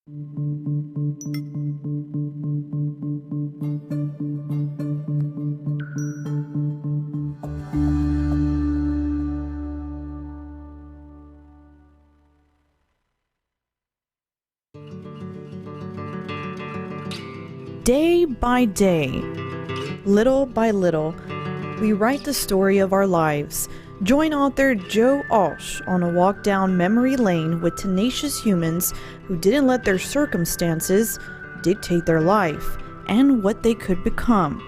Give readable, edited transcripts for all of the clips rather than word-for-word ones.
Day by day, little by little, we write the story of our lives. Join author Joe Alch on a walk down memory lane with tenacious humans who didn't let their circumstances dictate their life and what they could become.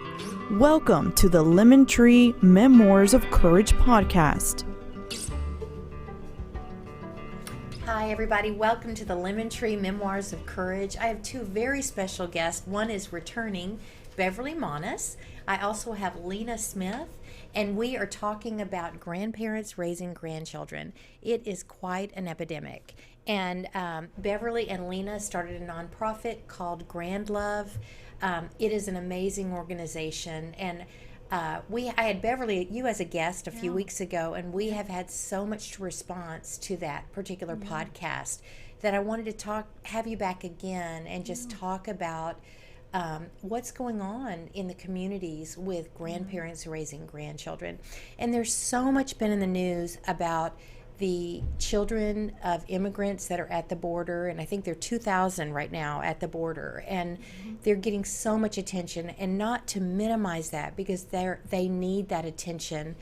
Welcome to the Lemon Tree Memoirs of Courage podcast. Hi everybody, welcome to the Lemon Tree Memoirs of Courage. I have two very special guests. One is returning, Beverly Maunus. I also have Lena Smith, and we are talking about grandparents raising grandchildren. It is quite an epidemic. And Beverly and Lena started a nonprofit called GrandLove. It is an amazing organization, and I had Beverly, you as a guest a few weeks ago, and we have had so much response to that particular podcast that I wanted to have you back again and just talk about what's going on in the communities with grandparents raising grandchildren. And there's so much been in the news about the children of immigrants that are at the border, and I think there are 2,000 right now at the border, and they're getting so much attention, and not to minimize that because they need that attention,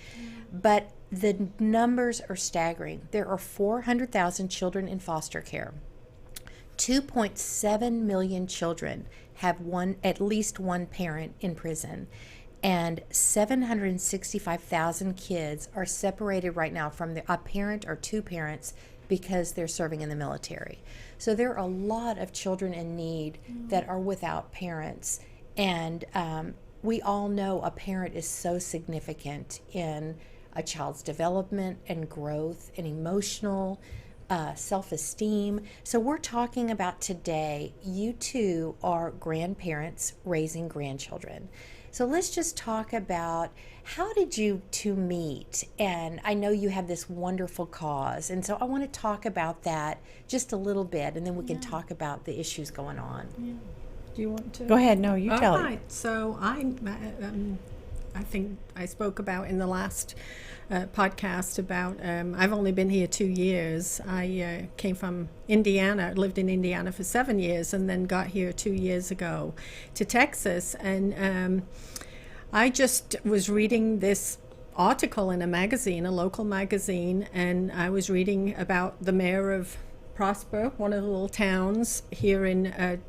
but the numbers are staggering. There are 400,000 children in foster care. 2.7 million children have at least one parent in prison. And 765,000 kids are separated right now from a parent or two parents because they're serving in the military. So there are a lot of children in need that are without parents. And we all know a parent is so significant in a child's development and growth and emotional self-esteem. So we're talking about today, you two are grandparents raising grandchildren. So let's just talk about, how did you two meet? And I know you have this wonderful cause, and so I want to talk about that just a little bit, and then we can talk about the issues going on. Yeah. Do you want to? Go ahead. No, you tell it. All right. So I think I spoke about in the last podcast about, I've only been here 2 years. I came from Indiana, lived in Indiana for 7 years, and then got here 2 years ago to Texas. And I just was reading this article in a magazine, a local magazine, and I was reading about the mayor of Prosper, one of the little towns here in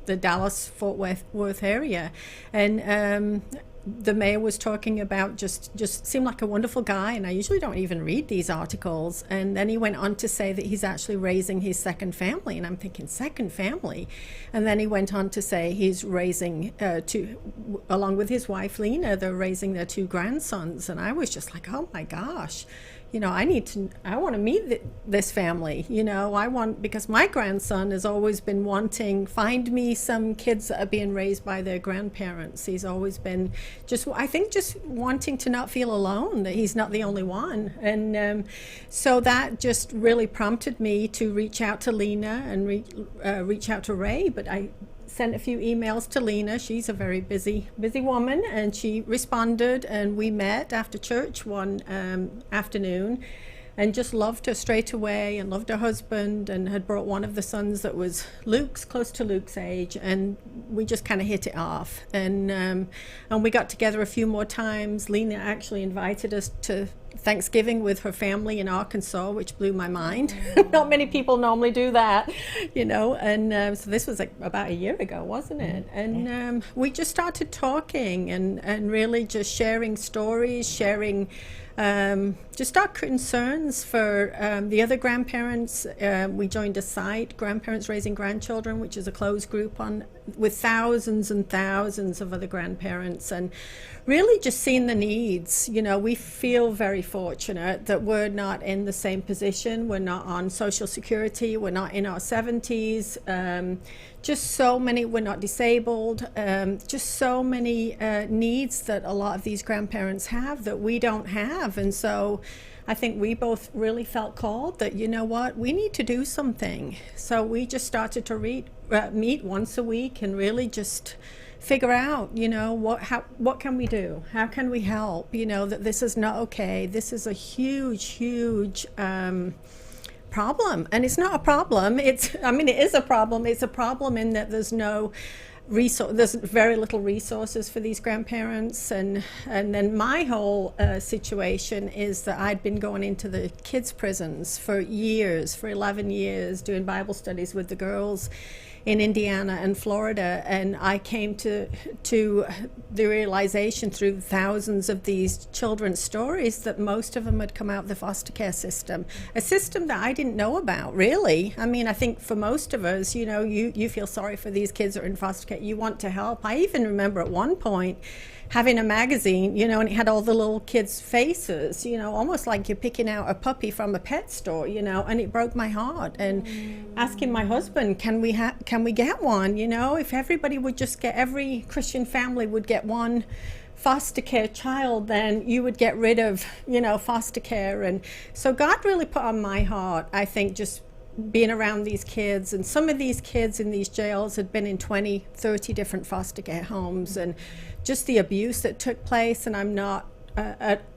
the Dallas-Fort Worth area. And the mayor was talking about just seemed like a wonderful guy, and I usually don't even read these articles. And then he went on to say that he's actually raising his second family, and I'm thinking, second family? And then he went on to say he's raising along with his wife Lena, they're raising their two grandsons. And I was just like, oh my gosh, I want to meet this family. Because my grandson has always been wanting, find me some kids that are being raised by their grandparents. He's always been just wanting to not feel alone, that he's not the only one. And so that just really prompted me to reach out to Lena and reach out to Ray. But I sent a few emails to Lena. She's a very busy woman, and she responded, and we met after church one afternoon, and just loved her straight away, and loved her husband, and had brought one of the sons that was close to Luke's age, and we just kind of hit it off. And we got together a few more times. Lena actually invited us to Thanksgiving with her family in Arkansas, which blew my mind. Not many people normally do that, and so this was about a year ago, wasn't it? And we just started talking and really just sharing stories, sharing just our concerns for the other grandparents. We joined a site, Grandparents Raising Grandchildren, which is a closed group with thousands and thousands of other grandparents, and really just seeing the needs. We feel very fortunate that we're not in the same position. We're not on Social Security. We're not in our 70s. Just so many, we're not disabled. Just so many needs that a lot of these grandparents have that we don't have. And so I think we both really felt called that, you know what, we need to do something. So we just started to meet once a week and really just figure out, you know, what can we do? How can we help? You know, that this is not okay. This is a huge problem. And it's not a problem. It is a problem. It's a problem in that there's very little resources for these grandparents, and then my whole situation is that I'd been going into the kids' prisons for 11 years, doing Bible studies with the girls in Indiana and Florida, and I came to the realization through thousands of these children's stories that most of them had come out of the foster care system, a system that I didn't know about, really. I mean, I think for most of us, you know, you feel sorry for these kids that are in foster care. You want to help. I even remember at one point having a magazine, you know, and it had all the little kids' faces, you know, almost like you're picking out a puppy from a pet store, you know, and it broke my heart. And asking my husband, can we get one? You know, if everybody would just every Christian family would get one foster care child, then you would get rid of, you know, foster care. And so God really put on my heart, I think, just being around these kids, and some of these kids in these jails had been in 20, 30 different foster care homes, and just the abuse that took place. And I'm not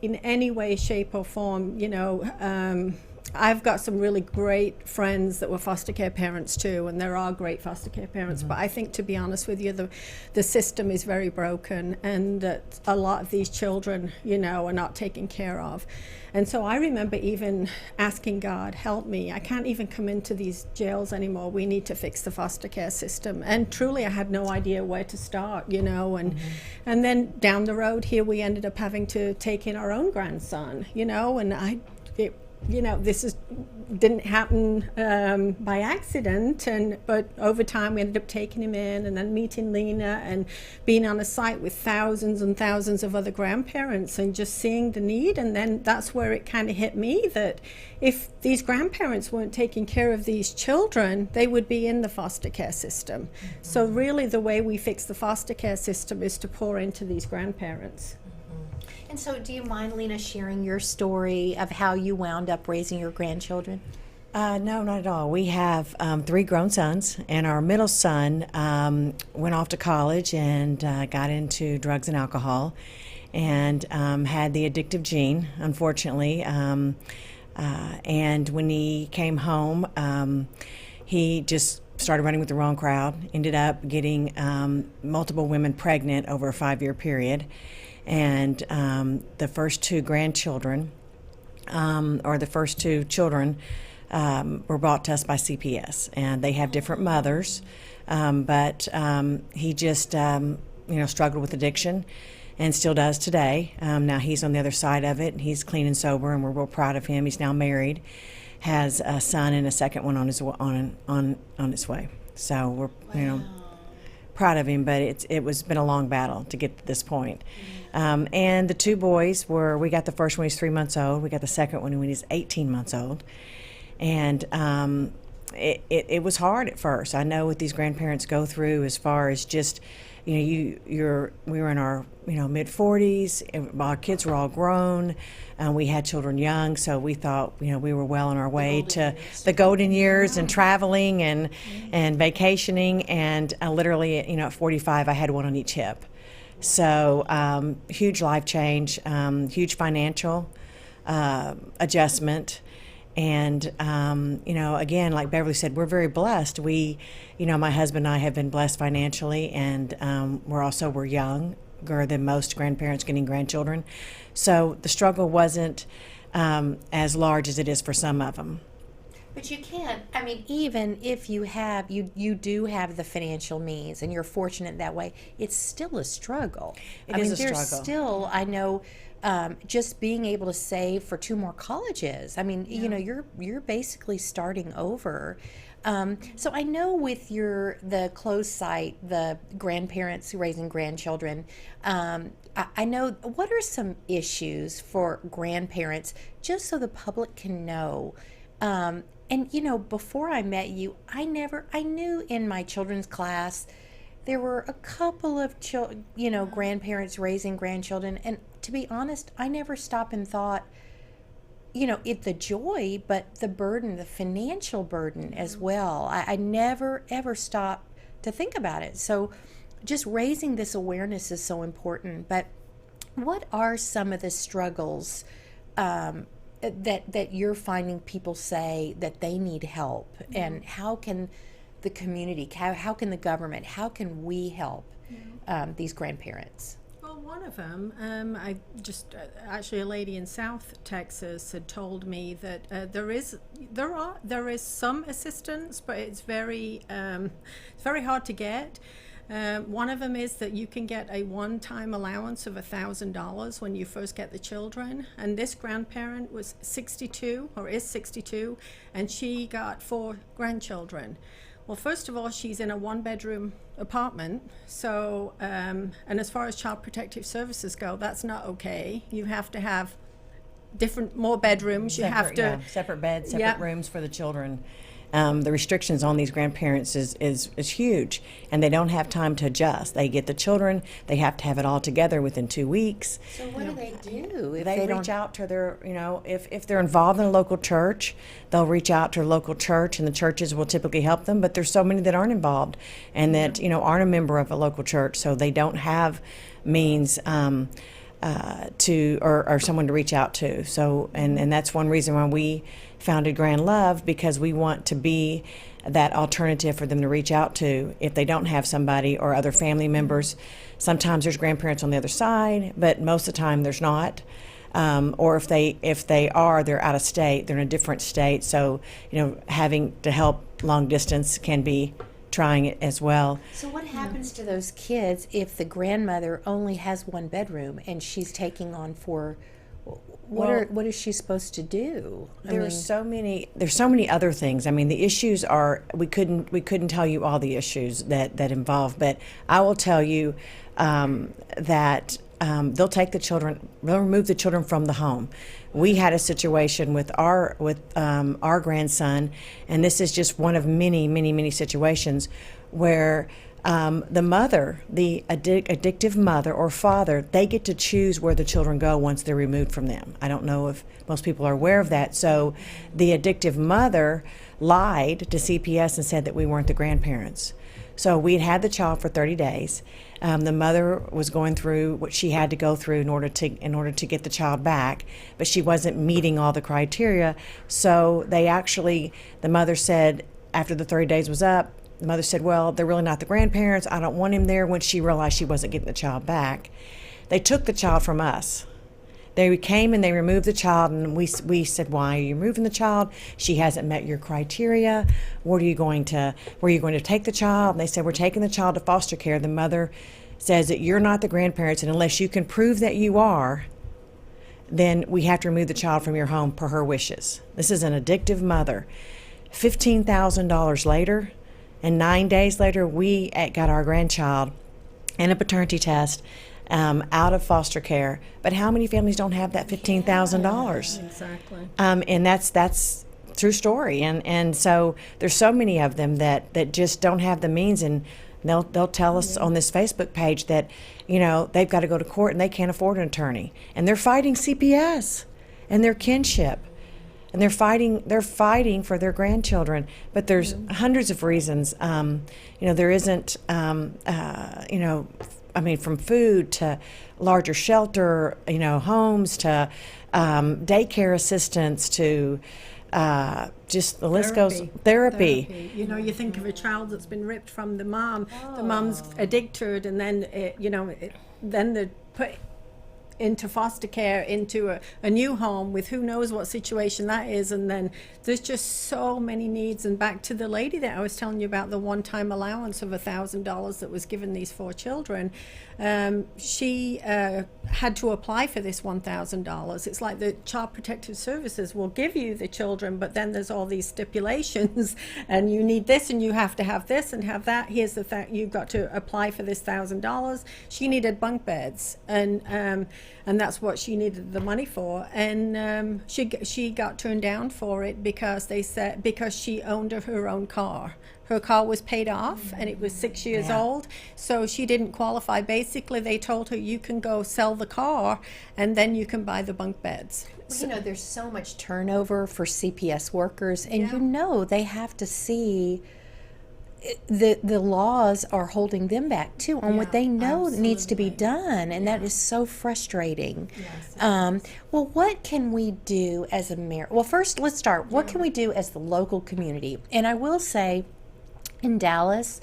in any way, shape or form, you know, I've got some really great friends that were foster care parents too, and there are great foster care parents, but I think, to be honest with you, the system is very broken, and that a lot of these children, you know, are not taken care of. And so I remember even asking God, help me, I can't even come into these jails anymore, we need to fix the foster care system. And truly I had no idea where to start, you know, and then down the road here we ended up having to take in our own grandson, you know, and you know, didn't happen by accident, but over time we ended up taking him in, and then meeting Lena and being on a site with thousands and thousands of other grandparents and just seeing the need. And then that's where it kind of hit me that if these grandparents weren't taking care of these children, they would be in the foster care system. So really the way we fix the foster care system is to pour into these grandparents. And so do you mind, Lena, sharing your story of how you wound up raising your grandchildren? No, not at all. We have 3 grown sons, and our middle son went off to college and got into drugs and alcohol, and had the addictive gene, unfortunately. And when he came home, he just started running with the wrong crowd, ended up getting multiple women pregnant over a 5-year period. And the first 2 grandchildren, or the first 2 children, were brought to us by CPS, and they have different mothers, but he just, you know, struggled with addiction, and still does today. Now he's on the other side of it, and he's clean and sober, and we're real proud of him. He's now married, has a son and a second one on his way. So we're you know, proud of him, but it's been a long battle to get to this point. And the 2 boys we got the first one when he was 3 months old. We got the second one when he was 18 months old. And it was hard at first. I know what these grandparents go through as far as just, you know, we were in our, you know, mid-40s, and our kids were all grown, and we had children young, so we thought, you know, we were well on our way to the golden years and traveling and vacationing, and literally, you know, at 45, I had one on each hip. So huge life change, huge financial adjustment. And, you know, again, like Beverly said, we're very blessed. We, you know, my husband and I have been blessed financially, and we're younger than most grandparents getting grandchildren. So the struggle wasn't as large as it is for some of them. But you can't, I mean, even if you do have the financial means and you're fortunate that way, it's still a struggle. It is a struggle. There's still, I know, just being able to save for 2 more colleges. I mean, you know, you're basically starting over. So I know with the closed site, the grandparents raising grandchildren, I know, what are some issues for grandparents, just so the public can know? And, you know, before I met you, I knew in my children's class there were a couple of grandparents raising grandchildren, and to be honest, I never stopped and thought, the joy, but the burden, the financial burden as well. I never ever stop to think about it. So just raising this awareness is so important. But what are some of the struggles that you're finding people say that they need help, and how can the community, how can the government, how can we help these grandparents? Well, one of them, actually a lady in South Texas had told me that there is some assistance, but it's very hard to get. One of them is that you can get a one-time allowance of $1,000 when you first get the children. And this grandparent was 62, or is 62, and she got 4 grandchildren. Well, first of all, she's in a one-bedroom apartment. So, and as far as Child Protective Services go, that's not okay. You have to have more bedrooms. Separate beds, separate rooms for the children. The restrictions on these grandparents is huge, and they don't have time to adjust. They get the children, they have to have it all together within 2 weeks. So what do they do if they reach out to their, if they're involved in a local church, they'll reach out to a local church, and the churches will typically help them. But there's so many that aren't involved, and that aren't a member of a local church, so they don't have means or someone to reach out to. So and that's one reason why we founded GrandLove, because we want to be that alternative for them to reach out to if they don't have somebody or other family members. Sometimes there's grandparents on the other side, but most of the time there's not. Or if they are, they're out of state, they're in a different state. So having to help long distance can be trying it as well. So what happens to those kids if the grandmother only has one bedroom and she's taking on 4? What is she supposed to do? There's so many other things. I mean, the issues are, we couldn't tell you all the issues that involve, but I will tell you that they'll take the children, they'll remove the children from the home. We had a situation with our grandson, and this is just one of many situations where the mother, the addictive mother or father, they get to choose where the children go once they're removed from them. I don't know if most people are aware of that. So the addictive mother lied to CPS and said that we weren't the grandparents. So we'd had the child for 30 days. The mother was going through what she had to go through in order to get the child back, but she wasn't meeting all the criteria. So the mother said, after the 30 days was up, the mother said, well, they're really not the grandparents. I don't want him there. When she realized she wasn't getting the child back, they took the child from us. They came and they removed the child, and we said, why are you removing the child? She hasn't met your criteria. Where are you going to take the child? And they said, we're taking the child to foster care. The mother says that you're not the grandparents, and unless you can prove that you are, then we have to remove the child from your home per her wishes. This is an addictive mother. $15,000 later, and 9 days later, we got our grandchild and a paternity test out of foster care. But how many families don't have that $15,000? Exactly. And that's true story. And so there's so many of them that just don't have the means, and they'll tell us on this Facebook page that they've got to go to court and they can't afford an attorney, and they're fighting CPS and their kinship. And they're fighting for their grandchildren, but there's hundreds of reasons. There isn't, from food to larger shelter, homes to daycare assistance to just the list goes. Therapy. You think of a child that's been ripped from the mom. The mom's addicted, and then then they're put into foster care, into a new home with who knows what situation that is, and then there's just so many needs. And back to the lady that I was telling you about, the one-time allowance of $1,000 that was given these 4 children, she had to apply for this $1,000. It's like the Child Protective Services will give you the children, but then there's all these stipulations, and you need this, and you have to have this and have that. Here's the thing: you've got to apply for this $1,000. She needed bunk beds, and that's what she needed the money for. And she got turned down for it because she owned her own car. Her car was paid off, and it was 6 years old, so she didn't qualify. Basically, they told her, you can go sell the car, and then you can buy the bunk beds. Well, there's so much turnover for CPS workers, and Yeah. they have to see the laws are holding them back too on what Yeah, they know needs to be absolutely. done, and that Yeah. is so frustrating. Yes, it Well, what can we do as well, first let's start. What can we do as the local community? And I will say, in Dallas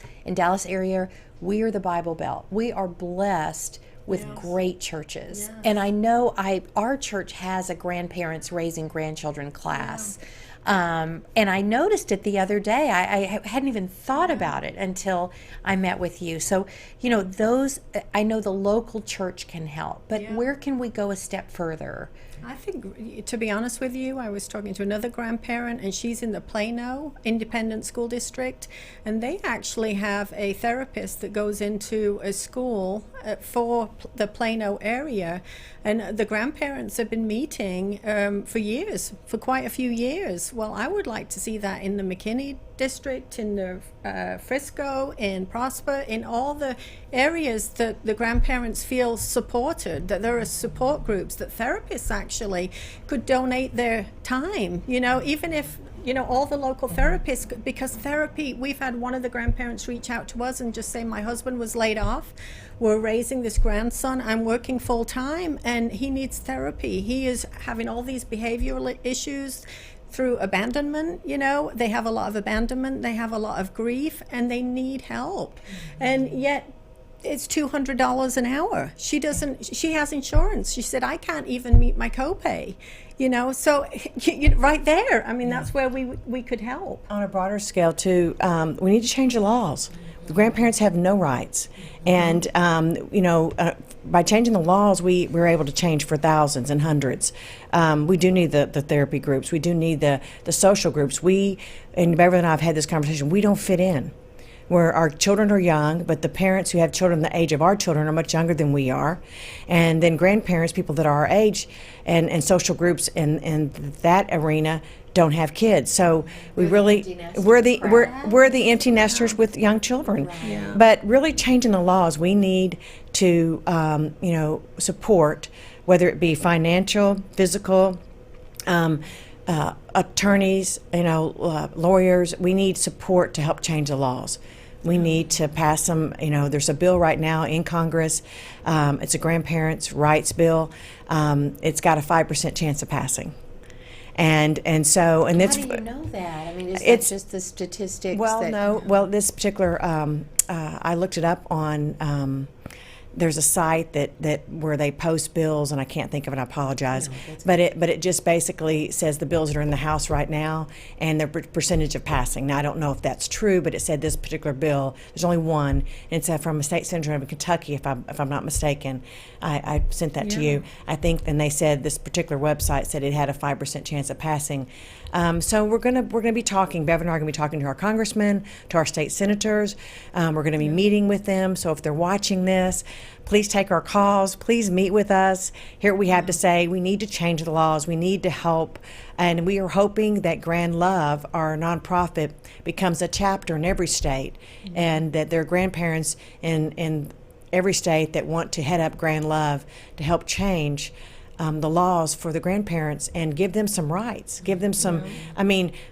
area, we are the Bible Belt. We are blessed with Yes. great churches. Yes. And I know our church has a grandparents raising grandchildren class. And I noticed it the other day. I hadn't even thought about it until I met with you. So, I know the local church can help, but Yeah. where can we go a step further? I think, to be honest with you, I was talking to another grandparent, and she's in the Plano Independent School District, and they actually have a therapist that goes into a school for the Plano area, and the grandparents have been meeting for years, for quite a few years. Well, I would like to see that in the McKinney district, in the Frisco, in Prosper, in all the areas that the grandparents feel supported, that there are support groups, that therapists actually could donate their time, even if all the local therapists, because therapy, we've had one of the grandparents reach out to us and just say, my husband was laid off, we're raising this grandson, I'm working full time, and he needs therapy. He is having all these behavioral issues through abandonment. They have a lot of abandonment, they have a lot of grief, and they need help. And yet it's $200 an hour. She has insurance. She said, I can't even meet my copay. So right there, that's where we could help. On a broader scale, too, we need to change the laws. The grandparents have no rights. And, by changing the laws, we're able to change for thousands and hundreds. We do need the therapy groups. We do need the social groups. And Beverly and I have had this conversation, we don't fit in. Where our children are young, but the parents who have children the age of our children are much younger than we are. And then grandparents, people that are our age, and social groups in that arena don't have kids. So we're the empty nesters with young children. Right. Yeah. But really changing the laws, we need to support, whether it be financial, physical, attorneys, lawyers. We need support to help change the laws. We need to pass them. There's a bill right now in Congress. It's a grandparents' rights bill. It's got a 5% chance of passing. And so How it's do you know that? Is it's- that just the statistics? this particular I looked it up on. There's a site that where they post bills, and I can't think of it. I apologize, but it just basically says the bills that are in the House right now and their percentage of passing. Now I don't know if that's true, but it said this particular bill. There's only one, and it's from a state senator in Kentucky, if I'm not mistaken. I sent that to you. I think, and they said this particular website said it had a 5% chance of passing. So we're gonna be talking. Bev and I are gonna be talking to our congressmen, to our state senators. We're gonna be meeting with them. So if they're watching this, please take our calls. Please meet with us. Hear what we have to say. We need to change the laws. We need to help. And we are hoping that GrandLove, our nonprofit, becomes a chapter in every state, and that there are grandparents in every state that want to head up GrandLove to help change the laws for the grandparents and give them some rights. Give them some.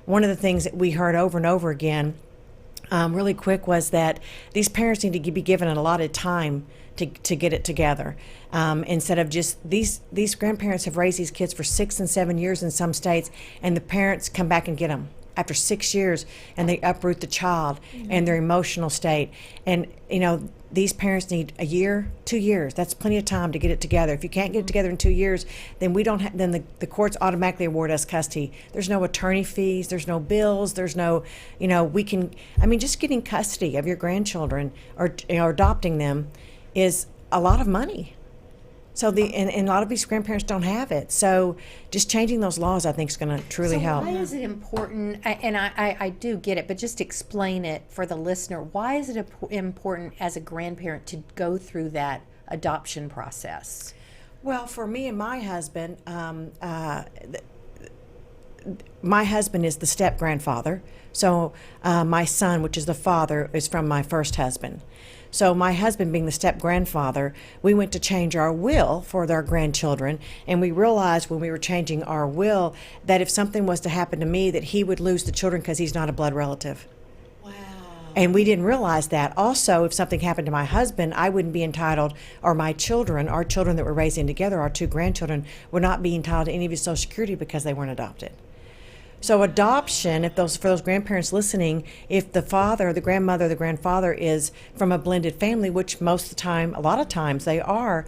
One of the things that we heard over and over again, really quick, was that these parents need to be given a lot of time to get it together. Instead of just these grandparents have raised these kids for 6 and 7 years in some states, and the parents come back and get them after 6 years, and they uproot the child and their emotional state. And these parents need a year, 2 years. That's plenty of time to get it together. If you can't get it together in 2 years, then we don't. Then the courts automatically award us custody. There's no attorney fees. There's no bills. There's no. We can. Just getting custody of your grandchildren or adopting them is a lot of money. So and a lot of these grandparents don't have it. So just changing those laws, I think, is going to truly help. Why is it important? And I do get it, but just explain it for the listener. Why is it important as a grandparent to go through that adoption process? Well, for me and my husband, my husband is the step-grandfather. So my son, which is the father, is from my first husband. So my husband being the step-grandfather, we went to change our will for their grandchildren, and we realized when we were changing our will that if something was to happen to me, that he would lose the children because he's not a blood relative. Wow. And we didn't realize that. Also, if something happened to my husband, I wouldn't be entitled, or my children, our children that we're raising together, our two grandchildren, would not be entitled to any of his Social Security because they weren't adopted. So adoption, for those grandparents listening, if the father, the grandmother, the grandfather is from a blended family, which most of the time, a lot of times they are,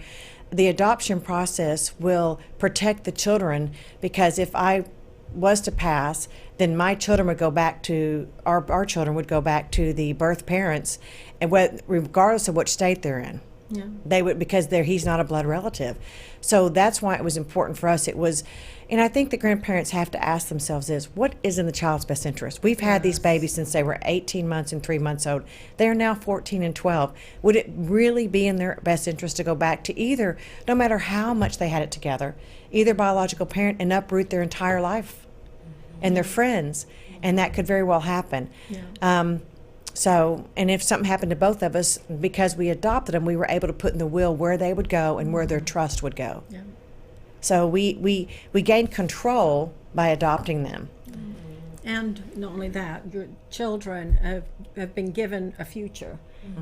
the adoption process will protect the children, because if I was to pass, then my children would go back to, our children would go back to the birth parents, and regardless of which state they're in. Yeah. They would, because he's not a blood relative. So that's why it was important for us. It was, and I think the grandparents have to ask themselves what is in the child's best interest? We've had these babies since they were 18 months and 3 months old. They are now 14 and 12. Would it really be in their best interest to go back to either, no matter how much they had it together, either biological parent and uproot their entire life and their friends? And that could very well happen. Yeah. So, and if something happened to both of us, because we adopted them, we were able to put in the will where they would go and where their trust would go. Yeah. So we gained control by adopting them. And not only that, your children have been given a future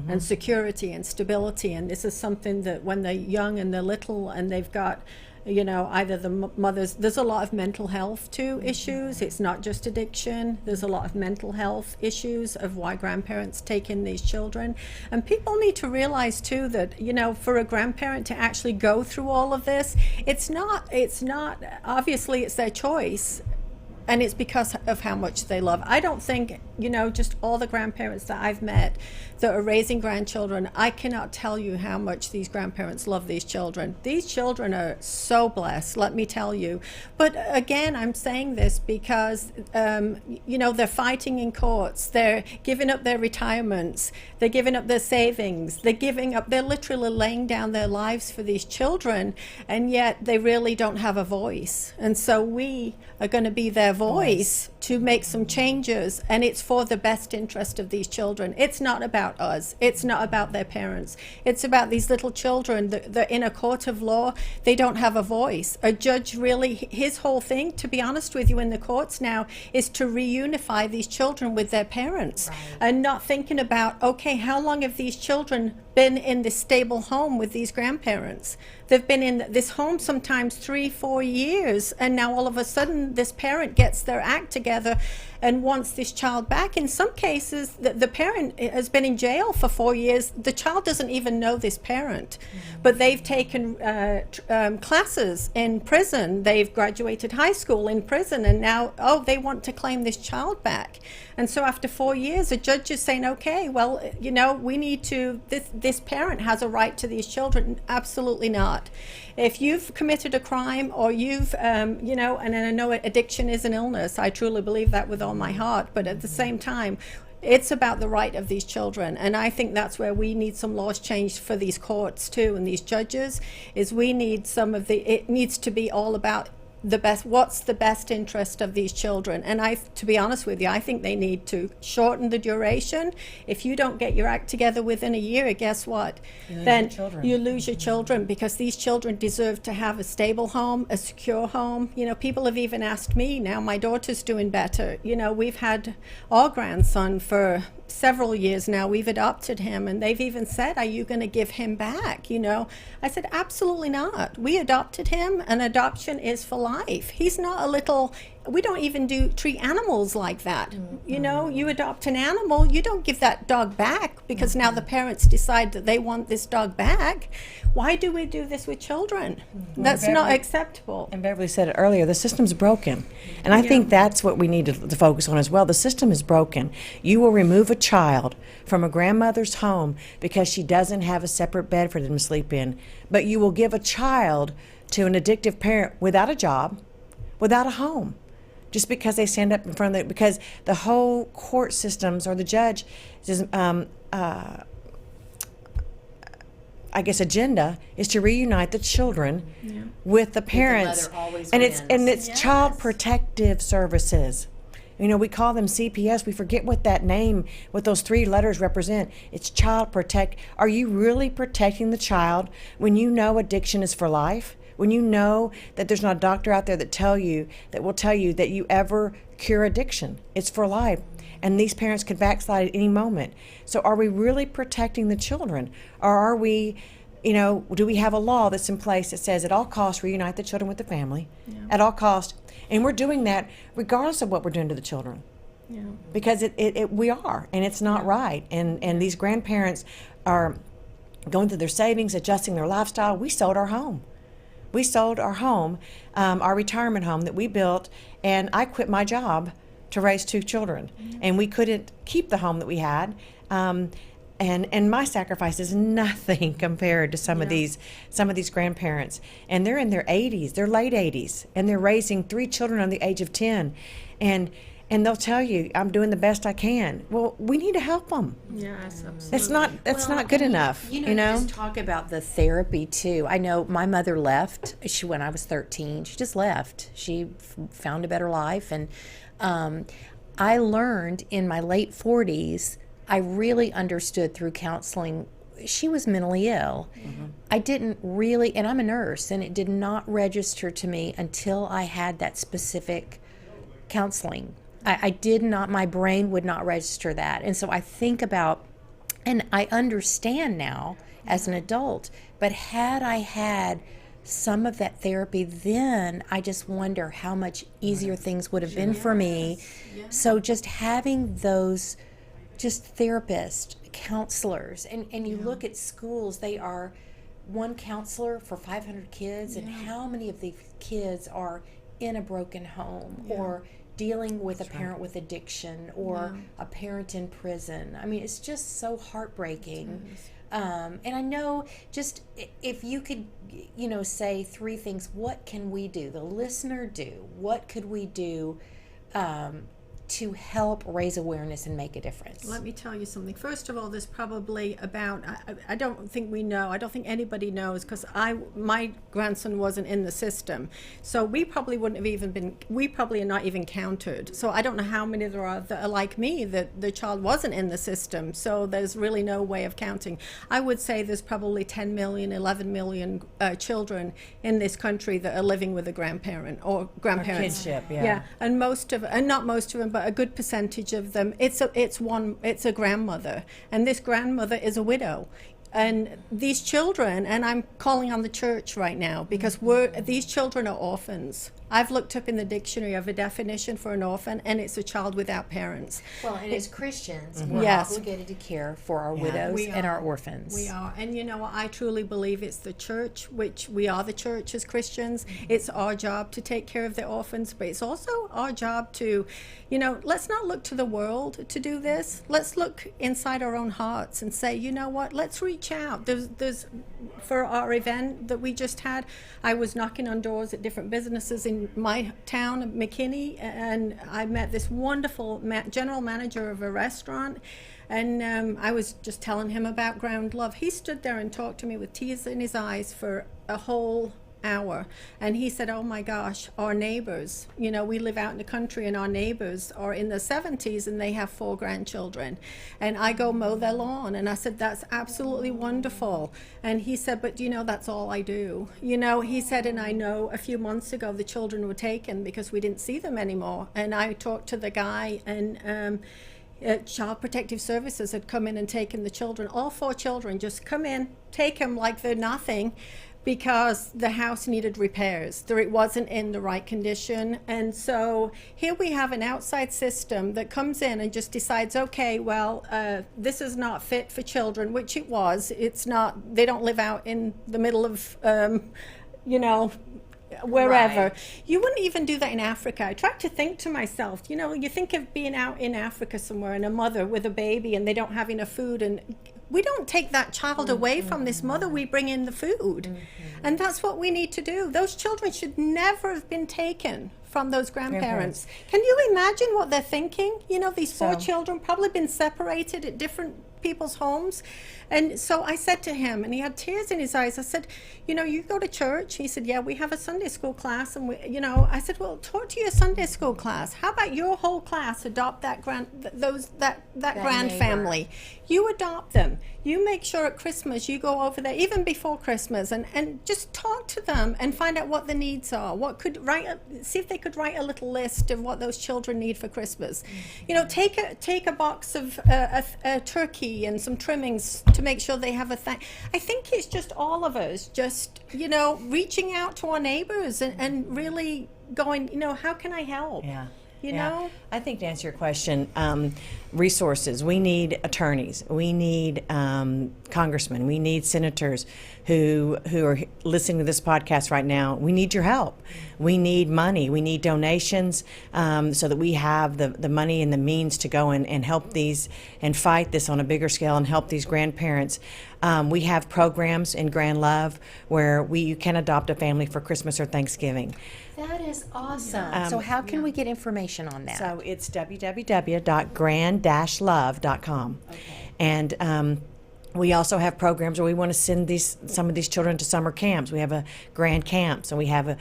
and security and stability. And this is something that when they're young and they're little and they've got, either the mothers, there's a lot of mental health too issues. It's not just addiction. There's a lot of mental health issues of why grandparents take in these children. And people need to realize too that, for a grandparent to actually go through all of this, it's not, obviously it's their choice. And it's because of how much they love. I don't think, just all the grandparents that I've met that are raising grandchildren, I cannot tell you how much these grandparents love these children. These children are so blessed, let me tell you. But again, I'm saying this because, they're fighting in courts. They're giving up their retirements. They're giving up their savings. They're literally laying down their lives for these children. And yet they really don't have a voice. And so we are going to be their voice to make some changes, and it's for the best interest of these children. It's not about us. It's not about their parents. It's about these little children that they're in a court of law. They don't have a voice. A judge really, his whole thing, to be honest with you, in the courts now is to reunify these children with their parents, and not thinking about, okay, how long have these children been in this stable home with these grandparents? They've been in this home sometimes 3-4 years, and now all of a sudden this parent gets their act together and wants this child back. In some cases, the parent has been in jail for 4 years. The child doesn't even know this parent, but they've taken classes in prison. They've graduated high school in prison, and now, they want to claim this child back. And so after 4 years, a judge is saying, okay, well, we need to, this parent has a right to these children. Absolutely not. If you've committed a crime, or you've, and I know addiction is an illness, I truly believe that with all my heart, but at the same time, it's about the right of these children. And I think that's where we need some laws changed for these courts too, and these judges, is we need it needs to be all about what's the best interest of these children. And to be honest with you, I think they need to shorten the duration. If you don't get your act together within a year, guess what? Then you lose your children, because these children deserve to have a stable home, a secure home. People have even asked me, now my daughter's doing better. We've had our grandson for several years now. We've adopted him, and they've even said, are you going to give him back? I said, absolutely not. We adopted him, and adoption is for life. He's not a little, we don't even treat animals like that. You adopt an animal, you don't give that dog back because now the parents decide that they want this dog back. Why do we do this with children? That's not acceptable. And Beverly said it earlier, the system's broken. And I think that's what we need to focus on as well. The system is broken. You will remove a child from a grandmother's home because she doesn't have a separate bed for them to sleep in, but you will give a child to an addictive parent without a job, without a home, just because they stand up in front of it, because the whole court systems, or the judge, I guess, agenda is to reunite the children with the parents, mother always and wins. it's child protective services. You know, we call them CPS. We forget what that name, what those 3 letters represent. It's child protect. Are you really protecting the child when you know addiction is for life? When you know that there's not a doctor out there that will tell you that you ever cure addiction? It's for life. And these parents could backslide at any moment. So are we really protecting the children? Or are we, do we have a law that's in place that says at all costs reunite the children with the family, at all costs? And we're doing that regardless of what we're doing to the children. Yeah. Because we are, and it's not right. And these grandparents are going through their savings, adjusting their lifestyle. We sold our home. We sold our home, our retirement home that we built, and I quit my job to raise 2 children. And we couldn't keep the home that we had. And my sacrifice is nothing compared to some of these grandparents. And they're in their 80s, their late 80s, and they're raising 3 children under the age of 10. And they'll tell you, I'm doing the best I can. Well, we need to help them. Yes, absolutely. That's not good enough. Just talk about the therapy too. I know my mother left when I was 13. She just left. She found a better life, and I learned in my late 40s. I really understood through counseling. She was mentally ill. Mm-hmm. I didn't really, and I'm a nurse, and it did not register to me until I had that specific counseling. I did not, my brain would not register that. And so I think about, and I understand now as an adult, but had I had some of that therapy then, I just wonder how much easier things would have been for me. Yes. So just having those just therapists, counselors, and you look at schools, they are one counselor for 500 kids, and how many of these kids are in a broken home or dealing with a parent with addiction or a parent in prison. I mean, it's just so heartbreaking. And I know, just if you could, say 3 things, what can we do, the listener do? What could we do to help raise awareness and make a difference? Let me tell you something. First of all, there's probably about, I don't think anybody knows, because my grandson wasn't in the system. So we probably are not even counted. So I don't know how many there are that are like me, that the child wasn't in the system. So there's really no way of counting. I would say there's probably 10 million, 11 million children in this country that are living with a grandparent or grandparents. Or kinship, and not most of them, but a good percentage of them, it's a grandmother, and this grandmother is a widow. And these children, and I'm calling on the church right now, because these children are orphans. I've looked up in the dictionary of a definition for an orphan, and it's a child without parents. Well, and as Christians, we're obligated to care for our widows and our orphans. We are. And I truly believe it's the church, which we are the church as Christians. It's our job to take care of the orphans, but it's also our job to, let's not look to the world to do this. Let's look inside our own hearts and say, you know what, let's reach out. There's for our event that we just had, I was knocking on doors at different businesses in my town, McKinney, and I met this wonderful general manager of a restaurant, and I was just telling him about GrandLove. He stood there and talked to me with tears in his eyes for a whole hour, and he said, oh my gosh, our neighbors, we live out in the country, and our neighbors are in their 70s and they have 4 grandchildren, and I go mow their lawn. And I said, that's absolutely wonderful. And he said, but that's all I do. He said, and I know a few months ago the children were taken because we didn't see them anymore. And I talked to the guy, and Child Protective Services had come in and taken the children, all 4 children, just come in, take them like they're nothing, because the house needed repairs. It wasn't in the right condition. And so here we have an outside system that comes in and just decides, okay, well, this is not fit for children, which it was. It's not, they don't live out in the middle of, wherever. Right. You wouldn't even do that in Africa. I tried to think to myself, you think of being out in Africa somewhere and a mother with a baby and they don't have enough food, and we don't take that child away from this mother, we bring in the food. And that's what we need to do. Those children should never have been taken from those grandparents. Can you imagine what they're thinking? These 4 children probably been separated at different people's homes. And so I said to him, and he had tears in his eyes, I said, you go to church? He said, yeah, we have a Sunday school class. And I said, well, talk to your Sunday school class. How about your whole class adopt that grand neighbor. family? You adopt them. You make sure at Christmas you go over there, even before Christmas, and just talk to them and find out what the needs are. See if they could write a little list of what those children need for Christmas. Take a box of a turkey and some trimmings to make sure they have I think it's just all of us just, reaching out to our neighbors and really going, how can I help? Yeah. You know? I think to answer your question, resources. We need attorneys. We need congressmen. We need senators who are listening to this podcast right now. We need your help. We need money. We need donations so that we have the money and the means to go and help these and fight this on a bigger scale and help these grandparents. We have programs in GrandLove where you can adopt a family for Christmas or Thanksgiving. That is awesome. So how can we get information on that? So it's www.grand-love.com. Okay. And we also have programs where we want to send some of these children to summer camps. We have a grand camp, so we have a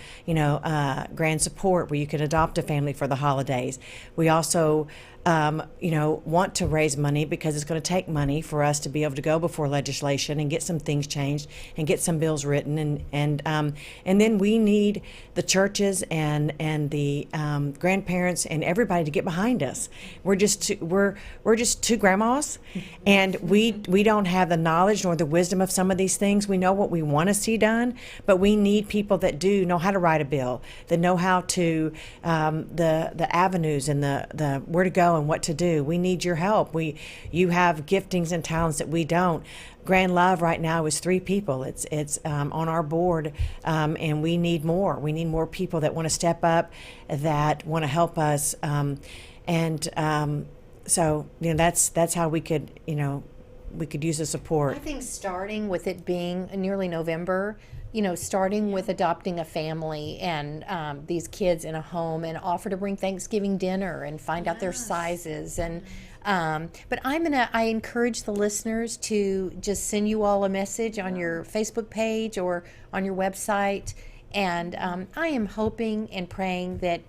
grand support where you can adopt a family for the holidays. We also want to raise money because it's going to take money for us to be able to go before legislation and get some things changed and get some bills written and then we need the churches and the grandparents and everybody to get behind us. We're just two grandmas, and we don't have the knowledge nor the wisdom of some of these things. We know what we want to see done, but we need people that do know how to write a bill, that know how to the avenues and the where to go and what to do. We need your help. You have giftings and talents that we don't. GrandLove right now is 3 people. It's on our board, and we need more. We need more people that want to step up, that want to help us, so that's how we could use the support. I think starting with it being nearly November, starting with adopting a family and these kids in a home and offer to bring Thanksgiving dinner and find out their sizes. And but I encourage the listeners to just send you all a message on your Facebook page or on your website. And I am hoping and praying that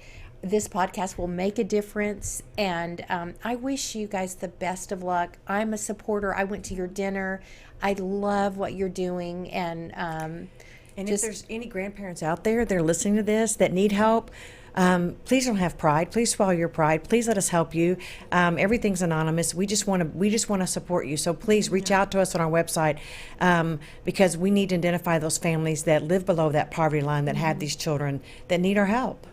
this podcast will make a difference, and I wish you guys the best of luck. I'm a supporter. I went to your dinner. I love what you're doing, and if there's any grandparents out there that are listening to this that need help, please don't have pride. Please swallow your pride. Please let us help you. Everything's anonymous. We just want to support you. So please reach out to us on our website because we need to identify those families that live below that poverty line, that have these children that need our help.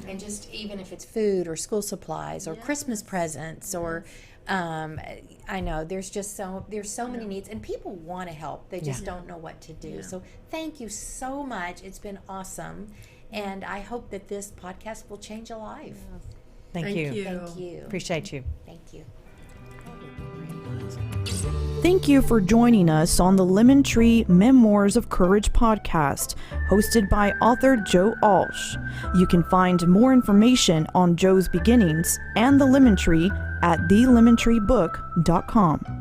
And just even if it's food or school supplies or Christmas presents or I know there's so many needs, and people want to help. They just don't know what to do. So thank you so much. It's been awesome, and I hope that this podcast will change a life. Thank you. Thank you. Appreciate you. Thank you. Thank you for joining us on the Lemon Tree Memoirs of Courage podcast, hosted by author Joe Alch. You can find more information on Joe's beginnings and the Lemon Tree at thelemontreebook.com.